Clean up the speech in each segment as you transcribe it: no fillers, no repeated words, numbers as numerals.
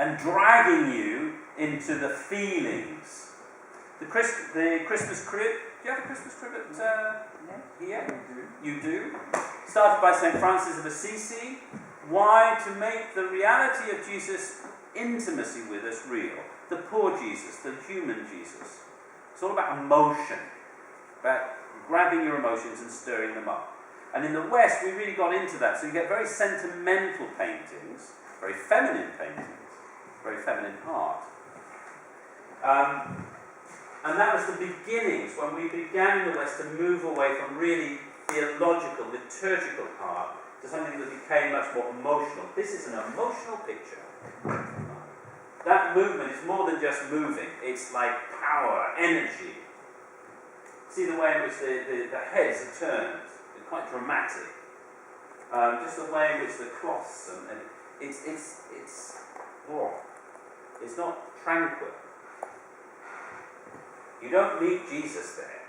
and dragging you into the feelings. The Christmas crib. Do you have a Christmas crib at here? You do. Started by St. Francis of Assisi. Why? To make the reality of Jesus' intimacy with us real. The poor Jesus, the human Jesus. It's all about emotion, about grabbing your emotions and stirring them up. And in the West, we really got into that. So you get very sentimental paintings, very feminine paintings, very feminine art. And that was the beginnings, when we began in the West to move away from really theological, liturgical art to something that became much more emotional. This is an emotional picture. That movement is more than just moving. It's like power, energy. See the way in which the heads are turned. It's quite dramatic. Just the way in which the cloths and it's not tranquil. You don't meet Jesus there.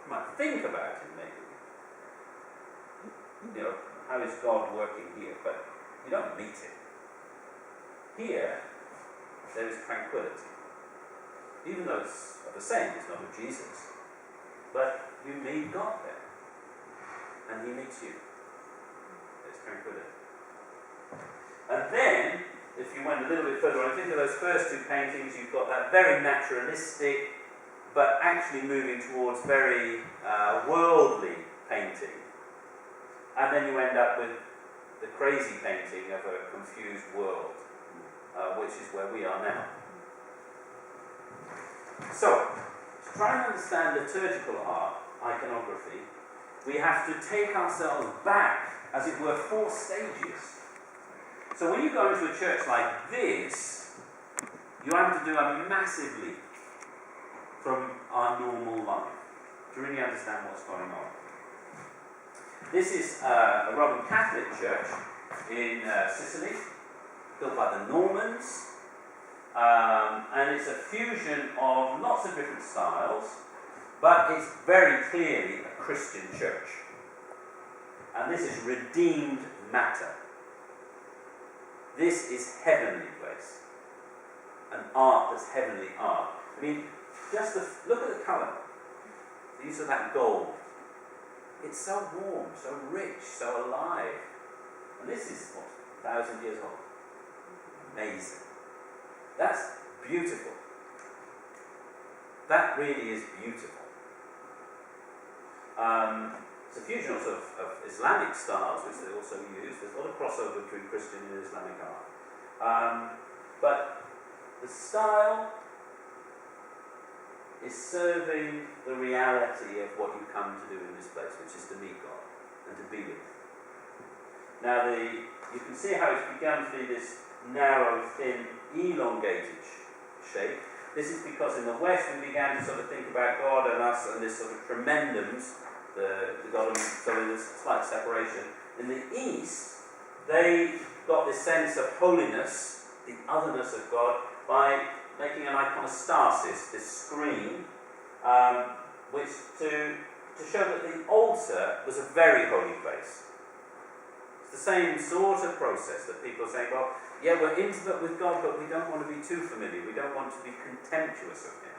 You might think about him maybe. You know, how is God working here? But you don't meet him. Here, there is tranquility. Even though it's of the same, it's not of Jesus. But you meet God there. And he meets you. There's tranquility. And then, if you went a little bit further on, think of those first two paintings, you've got that very naturalistic, but actually moving towards very worldly painting. And then you end up with the crazy painting of a confused world, which is where we are now. So, to try and understand liturgical art, iconography, we have to take ourselves back, as it were, 4 stages. So when you go into a church like this, you have to do a massive leap from our normal life to really understand what's going on. This is a Roman Catholic church in Sicily, built by the Normans, and it's a fusion of lots of different styles, but it's very clearly a Christian church. And this is redeemed matter. This is heavenly place. An art that's heavenly art. I mean, just look at the colour. The use of that gold. It's so warm, so rich, so alive. And this is, 1,000 years old. Amazing. That's beautiful. That really is beautiful. It's a fusion also of Islamic styles, which they also use. There's a lot of crossover between Christian and Islamic art. But the style is serving the reality of what you come to do in this place, which is to meet God and to be with Him. Now, you can see how it's begun to be this narrow, thin, elongated shape. This is because in the West we began to sort of think about God and us and this sort of tremendums, the God and so there's a slight separation. In the East, they got this sense of holiness, the otherness of God, by making an iconostasis, this screen, which to show that the altar was a very holy place. It's the same sort of process that people are saying, well, yeah, we're intimate with God, but we don't want to be too familiar. We don't want to be contemptuous of Him.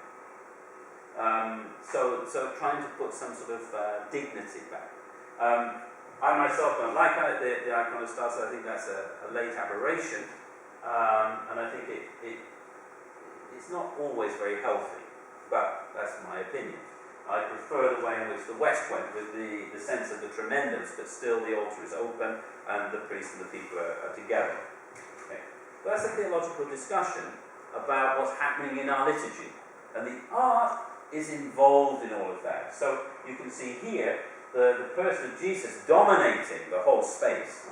So trying to put some sort of dignity back. I myself don't like the iconostasis. I think that's a late aberration, and I think it's not always very healthy, but that's my opinion. I prefer the way in which the West went, with the sense of the tremendous, but still the altar is open and the priest and the people are together. Okay. But that's a theological discussion about what's happening in our liturgy. And the art is involved in all of that. So you can see here the person of Jesus dominating the whole space.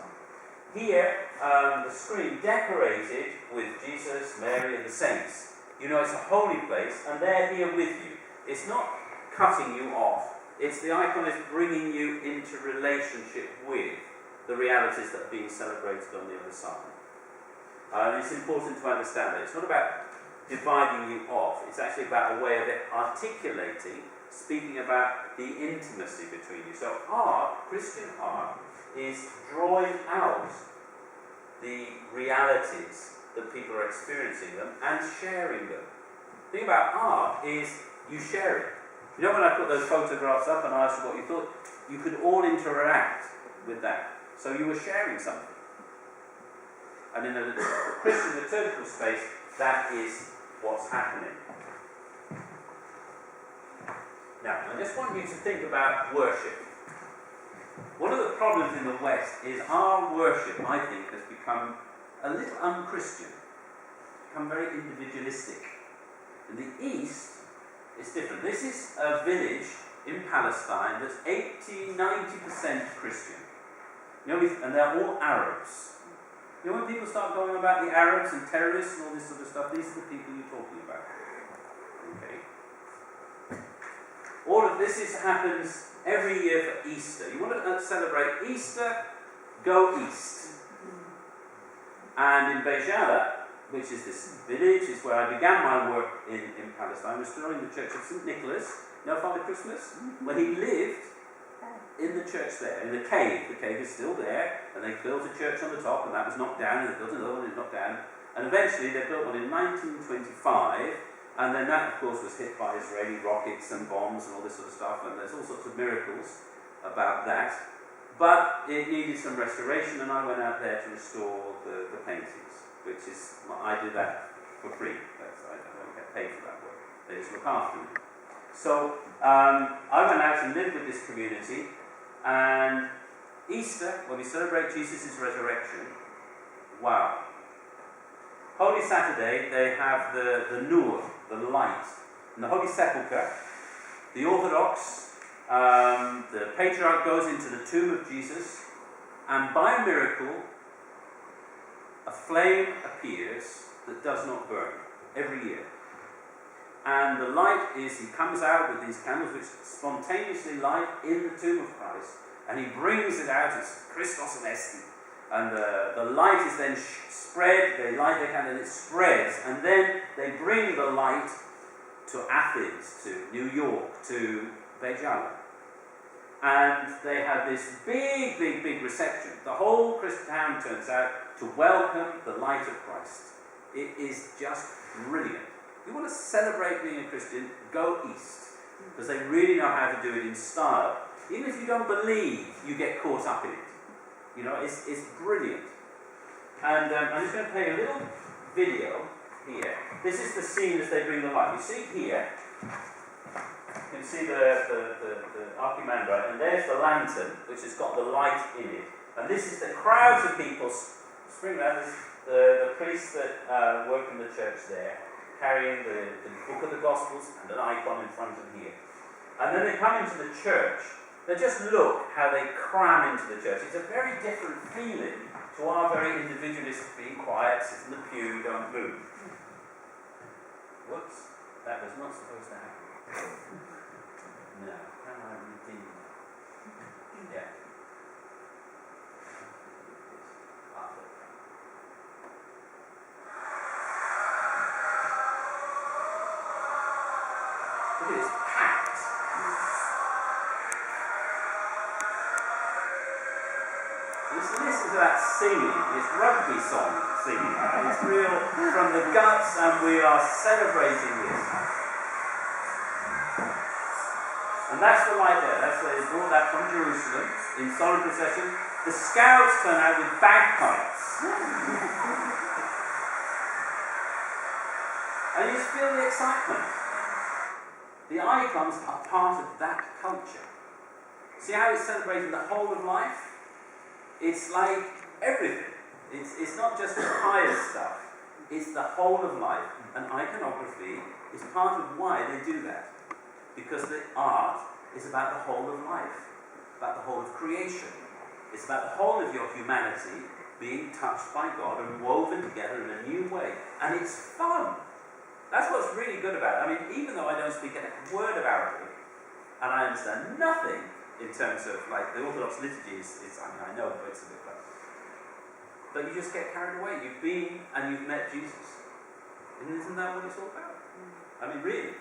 Here, the screen decorated with Jesus, Mary, and the saints. You know it's a holy place, and they're here with you. It's not cutting you off. It's the icon is bringing you into relationship with the realities that are being celebrated on the other side. And it's important to understand that. It's not about dividing you off. It's actually about a way of it articulating, speaking about the intimacy between you. So art, Christian art, is drawing out the realities that people are experiencing them and sharing them. The thing about art is you share it. You know, when I put those photographs up and I asked you what you thought, you could all interact with that. So you were sharing something. And in a Christian liturgical space, that is what's happening. Now, I just want you to think about worship. One of the problems in the West is our worship, I think, has become a little unchristian. It's become very individualistic. In the East, it's different. This is a village in Palestine that's 80-90% Christian. You know, and they're all Arabs. You know, when people start going about the Arabs and terrorists and all this sort of stuff, these are the people you're talking about. Okay. All of this happens every year for Easter. You want to celebrate Easter? Go east. And in Bejala, which is this village, is where I began my work in Palestine, restoring the church of St. Nicholas. You know Father Christmas? When he lived in the church there, in the cave. The cave is still there, and they built a church on the top, and that was knocked down, and they built another one and knocked down. And eventually they built one in 1925, and then that, of course, was hit by Israeli rockets and bombs and all this sort of stuff, and there's all sorts of miracles about that. But it needed some restoration, and I went out there to restore the paintings, which is, I do that for free. I don't get paid for that work. They just look after me. So I went out and lived with this community, and Easter, when we celebrate Jesus' resurrection, wow. Holy Saturday, they have the Nur, the light, in the Holy Sepulchre. The Orthodox, the Patriarch goes into the tomb of Jesus, and by a miracle, a flame appears that does not burn every year. And the light is, he comes out with these candles which spontaneously light in the tomb of Christ, and he brings it out, it's Christos Anesti. And the light is then spread, they light the candle and it spreads, and then they bring the light to Athens, to New York, to Bejala. And they have this big reception. The whole Christian town turns out to welcome the light of Christ. It is just brilliant. If you want to celebrate being a Christian, go east. Because they really know how to do it in style. Even if you don't believe, you get caught up in it. You know, it's brilliant. And I'm just going to play a little video here. This is the scene as they bring the light. You see here, you can see the Archimandrite, and there's the lantern, which has got the light in it. And this is the crowds of people spring around. This the priests that work in the church there, carrying the book of the Gospels and an icon in front of here. And then they come into the church. Now just look how they cram into the church. It's a very different feeling to our very individualist, being quiet, sit in the pew, don't move. Whoops, that was not supposed to happen. No, can I redeem that? Yeah. Look at this, packed. Listen to that singing, it's rugby song singing. It's real from the guts, and we are celebrating this. And that's the light there. That's where they brought that from Jerusalem in solemn procession. The scouts turn out with bagpipes. And you just feel the excitement. The icons are part of that culture. See how it's celebrating the whole of life? It's like everything. It's not just the pious stuff. It's the whole of life. And iconography is part of why they do that. Because the art is about the whole of life. About the whole of creation. It's about the whole of your humanity being touched by God and woven together in a new way. And it's fun. That's what's really good about it. I mean, even though I don't speak a word of Arabic, and I understand nothing in terms of, like, the Orthodox liturgy is I mean, I know bits of it, but you just get carried away. You've been and you've met Jesus. And isn't that what it's all about? I mean, really.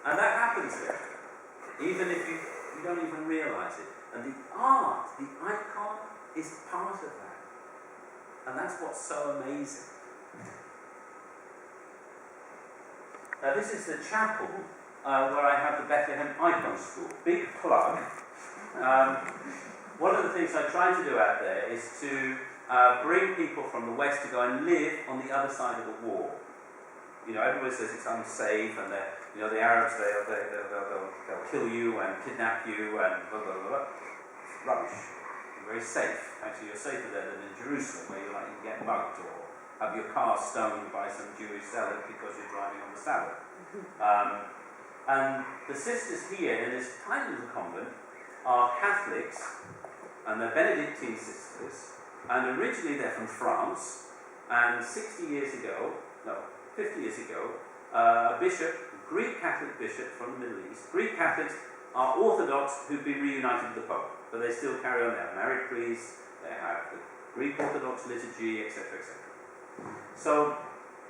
And that happens there. Even if you don't even realise it. And the art, the icon, is part of that. And that's what's so amazing. Now this is the chapel where I have the Bethlehem Icon School. Big plug. One of the things I try to do out there is to bring people from the West to go and live on the other side of the wall. You know, everybody says it's unsafe, and you know, the Arabs, they'll kill you and kidnap you and blah, blah, blah, blah. It's rubbish. You're very safe. Actually, you're safer there than in Jerusalem, where you can get mugged or have your car stoned by some Jewish zealot because you're driving on the Sabbath. And the sisters here in this tiny little convent are Catholics, and they're Benedictine sisters, and originally they're from France, and 50 years ago, a bishop, a Greek Catholic bishop from the Middle East. Greek Catholics are Orthodox who've been reunited with the Pope, but they still carry on. They have married priests, they have the Greek Orthodox liturgy, etc., etc. So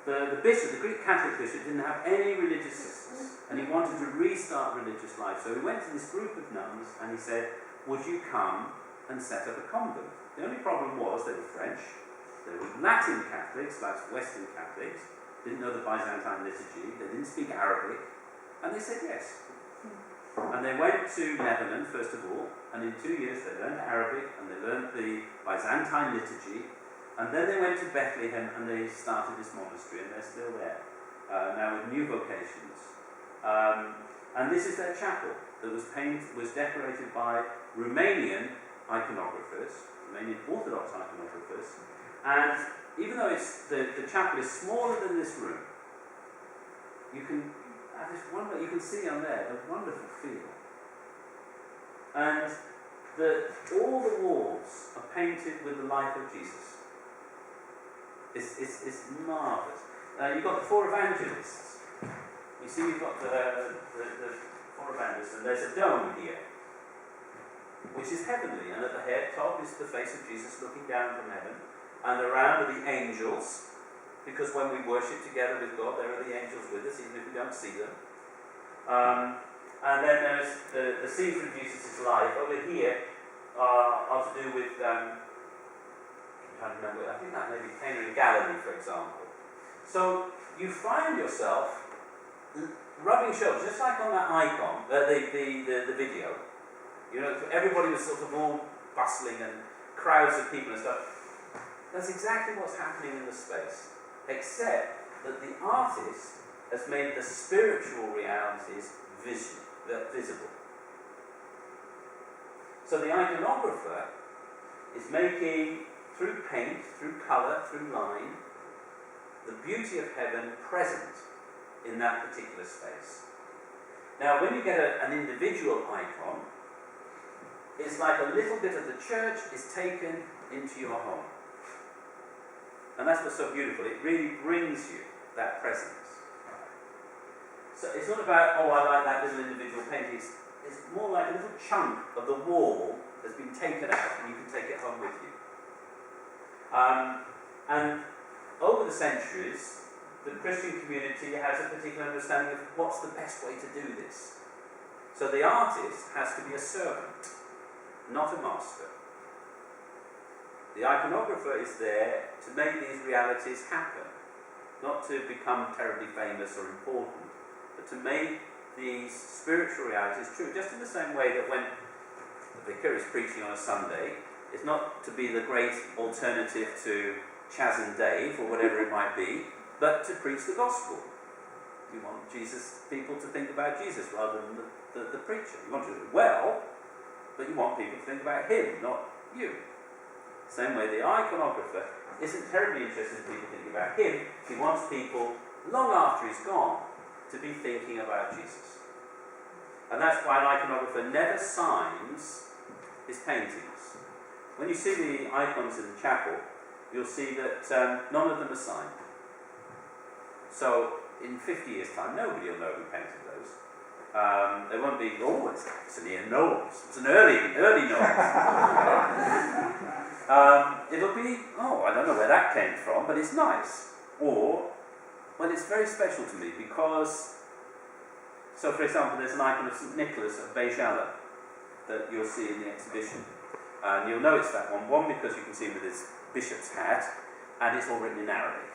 the bishop, the Greek Catholic bishop, didn't have any religious sisters, and he wanted to restart religious life. So he went to this group of nuns and he said, would you come and set up a convent? The only problem was they were French, they were Latin Catholics, like Western Catholics, didn't know the Byzantine liturgy, they didn't speak Arabic, and they said yes. And they went to Lebanon, first of all, and in 2 years they learned Arabic, and they learned the Byzantine liturgy, and then they went to Bethlehem and they started this monastery, and they're still there, now with new vocations. And this is their chapel that was decorated by Romanian iconographers, Romanian Orthodox iconographers, and even though the chapel is smaller than this room, you can have this you can see on there a wonderful feel. And all the walls are painted with the life of Jesus. It's marvellous. You've got the four evangelists. You see, you've got the four evangelists, and there's a dome here, which is heavenly, and at the head top is the face of Jesus looking down from heaven, and around are the angels, because when we worship together with God, there are the angels with us, even if we don't see them. And then there's the scenes from Jesus' life. Over here are to do with, I'm trying to remember, I think that may be Cana in Galilee, for example. So you find yourself rubbing shoulders, just like on that icon, the video. You know, everybody was sort of all bustling and crowds of people and stuff. That's exactly what's happening in the space, except that the artist has made the spiritual realities visible. So the iconographer is making, through paint, through colour, through line, the beauty of heaven present in that particular space. Now, when you get an individual icon, it's like a little bit of the church is taken into your home. And that's what's so beautiful. It really brings you that presence. So it's not about, oh, I like that little individual painting. It's more like a little chunk of the wall that's been taken out, and you can take it home with you. And over the centuries, the Christian community has a particular understanding of what's the best way to do this. So the artist has to be a servant, not a master. The iconographer is there to make these realities happen, not to become terribly famous or important, but to make these spiritual realities true, just in the same way that when the vicar is preaching on a Sunday, it's not to be the great alternative to Chas and Dave, or whatever it might be, but to preach the gospel. You want people to think about Jesus rather than the preacher. You want to do it well, but you want people to think about him, not you. Same way, the iconographer isn't terribly interested in people thinking about him. He wants people, long after he's gone, to be thinking about Jesus. And that's why an iconographer never signs his paintings. When you see the icons in the chapel, you'll see that none of them are signed. So, in 50 years' time, nobody will know who painted those. There won't be, oh, it's an Ian Knowles. It's an early Knowles. It'll be, oh, I don't know where that came from, but it's nice. Or, well, it's very special to me because, so for example, there's an icon of St. Nicholas of Beijala that you'll see in the exhibition. And you'll know it's that one because you can see him with his bishop's hat, and it's all written in Arabic.